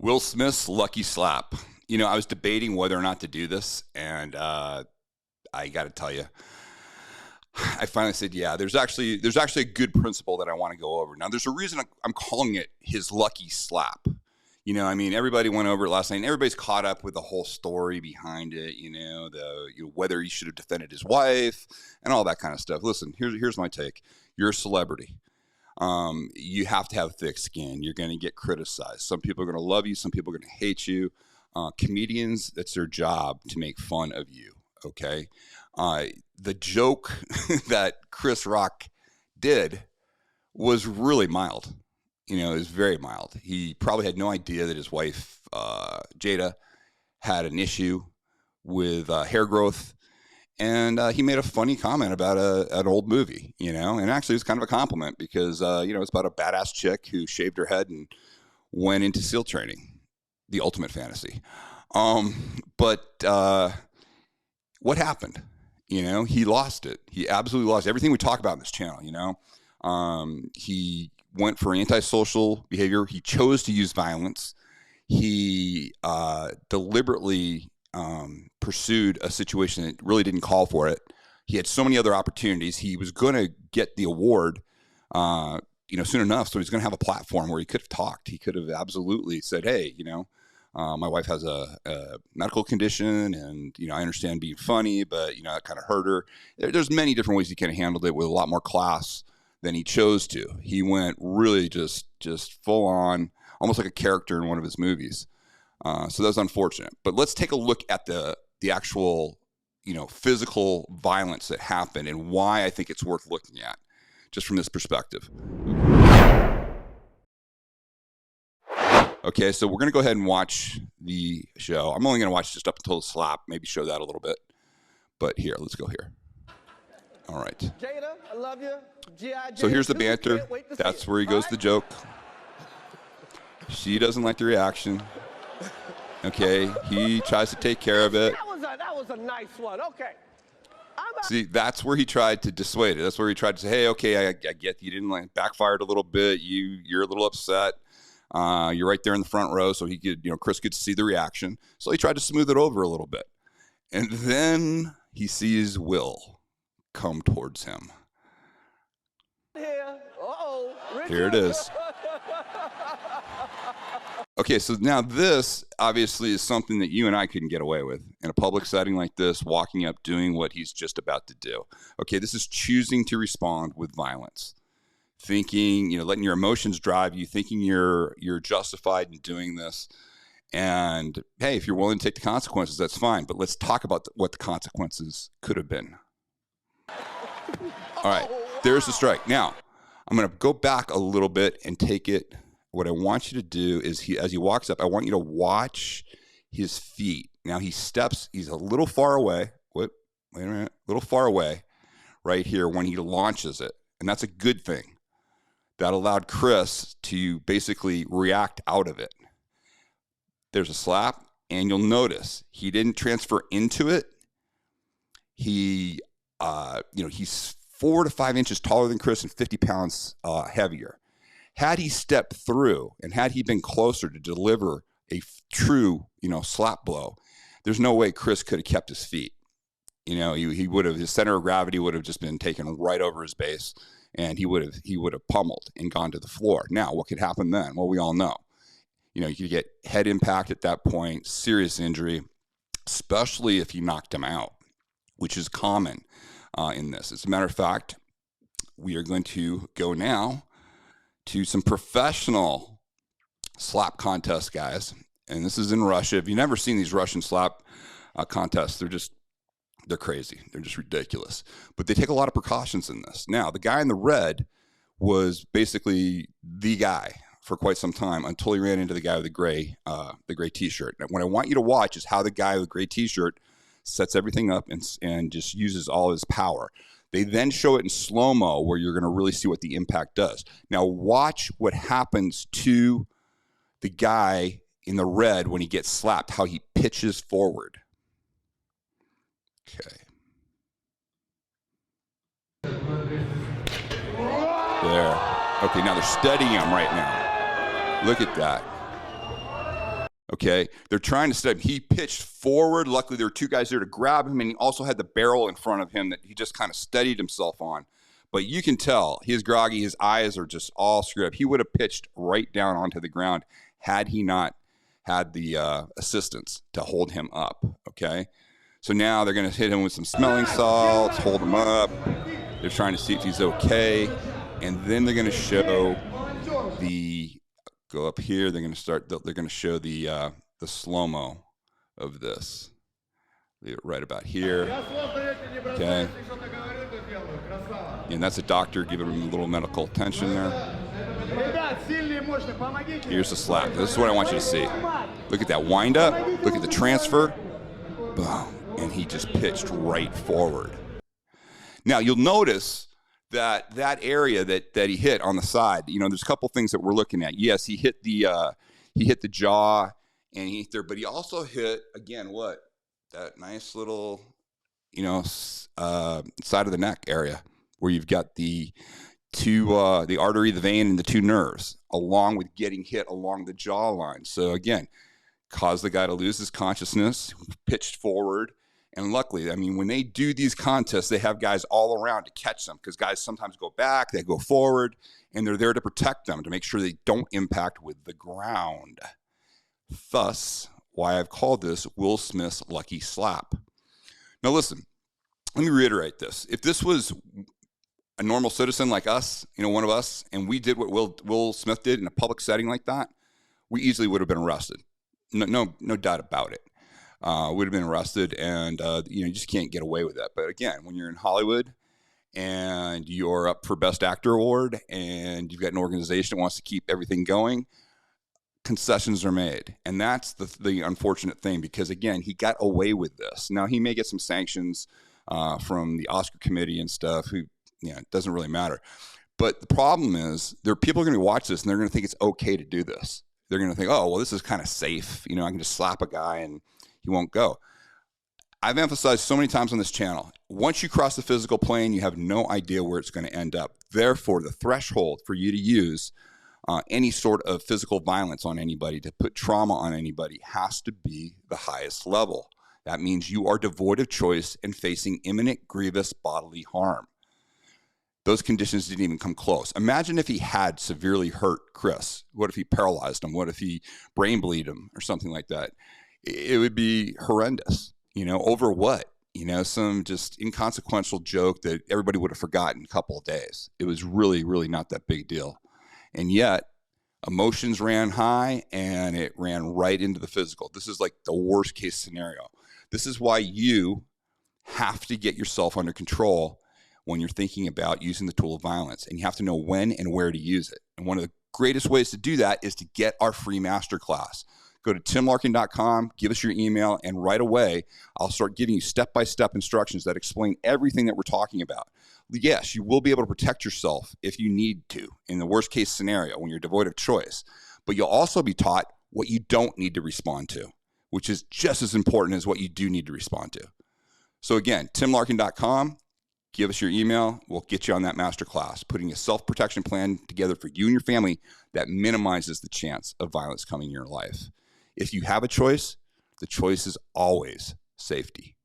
Will Smith's lucky slap. You know, I was debating whether or not to do this, and I got to tell you, I finally said, yeah, there's actually a good principle that I want to go over. Now, there's a reason I'm calling it his lucky slap. You know, I mean, everybody went over it last night, and everybody's caught up with the whole story behind it, whether he should have defended his wife and all that kind of stuff. Listen, here's my take. You're a celebrity. You have to have thick skin. You're going to get criticized. Some people are going to love you. Some people are going to hate you. Comedians, that's their job to make fun of you, okay? The joke that Chris Rock did was really mild. You know, it was very mild. He probably had no idea that his wife, Jada, had an issue with hair growth. And he made a funny comment about an old movie, you know, and actually it was kind of a compliment because, it's about a badass chick who shaved her head and went into SEAL training, the ultimate fantasy. But what happened? You know, he lost it. He absolutely lost everything we talk about in this channel, you know. He went for antisocial behavior. He chose to use violence. He deliberately pursued a situation that really didn't call for it. He had so many other opportunities. He was going to get the award, soon enough. So he's going to have a platform where he could have talked. He could have absolutely said, hey, my wife has a medical condition and, I understand being funny, but, it kind of hurt her. There's many different ways he could have handled it with a lot more class than he chose to. He went really just full on, almost like a character in one of his movies. So that's unfortunate. But let's take a look at the actual, physical violence that happened and why I think it's worth looking at just from this perspective. Okay, so we're going to go ahead and watch the show. I'm only going to watch just up until the slap, maybe show that a little bit. But here, let's go here. All right. Jada, I love you. So here's the banter. That's where he goes to the joke. She doesn't like the reaction. Okay, he tries to take care of it. That was a nice one. Okay. See, that's where he tried to dissuade it. That's where he tried to say, hey, okay, I get you didn't backfired a little bit. You're a little upset. You're right there in the front row, so he could, Chris could see the reaction. So he tried to smooth it over a little bit. And then he sees Will come towards him. Here it is. Okay, so now this obviously is something that you and I couldn't get away with in a public setting like this, walking up, doing what he's just about to do. Okay, this is choosing to respond with violence. Thinking, letting your emotions drive you, thinking you're justified in doing this. And hey, if you're willing to take the consequences, that's fine. But let's talk about what the consequences could have been. All right, there's the strike. Now, I'm going to go back a little bit and take it. What I want you to do is as he walks up, I want you to watch his feet. Now he's a little far away. Wait a minute, a little far away right here when he launches it. And that's a good thing. That allowed Chris to basically react out of it. There's a slap, and you'll notice he didn't transfer into it. He's 4 to 5 inches taller than Chris and 50 pounds heavier. Had he stepped through and had he been closer to deliver a true, slap blow, there's no way Chris could have kept his feet. He would have, his center of gravity would have just been taken right over his base. And he would have pummeled and gone to the floor. Now, what could happen then? Well, we all know. You could get head impact at that point, serious injury, especially if you knocked him out, which is common in this. As a matter of fact, we are going to go now to some professional slap contest guys. And this is in Russia. If you've never seen these Russian slap contests, they're crazy. They're just ridiculous. But they take a lot of precautions in this. Now, the guy in the red was basically the guy for quite some time until he ran into the guy with the gray T-shirt. Now, what I want you to watch is how the guy with the gray T-shirt sets everything up and just uses all his power. They then show it in slow-mo where you're going to really see what the impact does. Now, watch what happens to the guy in the red when he gets slapped, how he pitches forward. Okay. There. Okay, now they're studying him right now. Look at that. Okay, they're trying to step. He pitched forward. Luckily, there were two guys there to grab him, and he also had the barrel in front of him that he just kind of steadied himself on. But you can tell he's groggy. His eyes are just all screwed up. He would have pitched right down onto the ground had he not had the assistants to hold him up. Okay, so now they're going to hit him with some smelling salts, hold him up. They're trying to see if he's okay, and then they're going to show the. Go up here. They're going to start. They're going to show the slow-mo of this. Leave it right about here. Okay. And that's a doctor giving him a little medical attention there. Here's the slap. This is what I want you to see. Look at that wind-up. Look at the transfer. Boom. And he just pitched right forward. Now, you'll notice that area that he hit on the side, there's a couple things that we're looking at. Yes, he hit the jaw and he hit there, but he also hit again that nice little side of the neck area where you've got the artery, the vein, and the two nerves, along with getting hit along the jawline. So again, caused the guy to lose his consciousness, pitched forward. And luckily, when they do these contests, they have guys all around to catch them because guys sometimes go back, they go forward, and they're there to protect them, to make sure they don't impact with the ground. Thus, why I've called this Will Smith's lucky slap. Now listen, let me reiterate this. If this was a normal citizen like us, one of us, and we did what Will Smith did in a public setting like that, we easily would have been arrested. No doubt about it. Would have been arrested, and you just can't get away with that. But again, when you're in Hollywood and you're up for Best Actor award, and you've got an organization that wants to keep everything going, concessions are made, and that's the unfortunate thing. Because again, he got away with this. Now he may get some sanctions from the Oscar committee and stuff. It doesn't really matter. But the problem is, there are people going to watch this, and they're going to think it's okay to do this. They're going to think, oh, well, this is kind of safe. I can just slap a guy and he won't go. I've emphasized so many times on this channel, once you cross the physical plane, you have no idea where it's going to end up. Therefore, the threshold for you to use any sort of physical violence on anybody, to put trauma on anybody, has to be the highest level. That means you are devoid of choice and facing imminent grievous bodily harm. Those conditions didn't even come close. Imagine if he had severely hurt Chris. What if he paralyzed him? What if he brain bleed him or something like that? It would be horrendous, over what? Some just inconsequential joke that everybody would have forgotten in a couple of days. It was really, really not that big deal. And yet, emotions ran high and it ran right into the physical. This is like the worst case scenario. This is why you have to get yourself under control when you're thinking about using the tool of violence. And you have to know when and where to use it. And one of the greatest ways to do that is to get our free masterclass. Go to timlarkin.com, give us your email, and right away, I'll start giving you step-by-step instructions that explain everything that we're talking about. Yes, you will be able to protect yourself if you need to in the worst-case scenario when you're devoid of choice. But you'll also be taught what you don't need to respond to, which is just as important as what you do need to respond to. So again, timlarkin.com, give us your email. We'll get you on that masterclass, putting a self-protection plan together for you and your family that minimizes the chance of violence coming in your life. If you have a choice, the choice is always safety.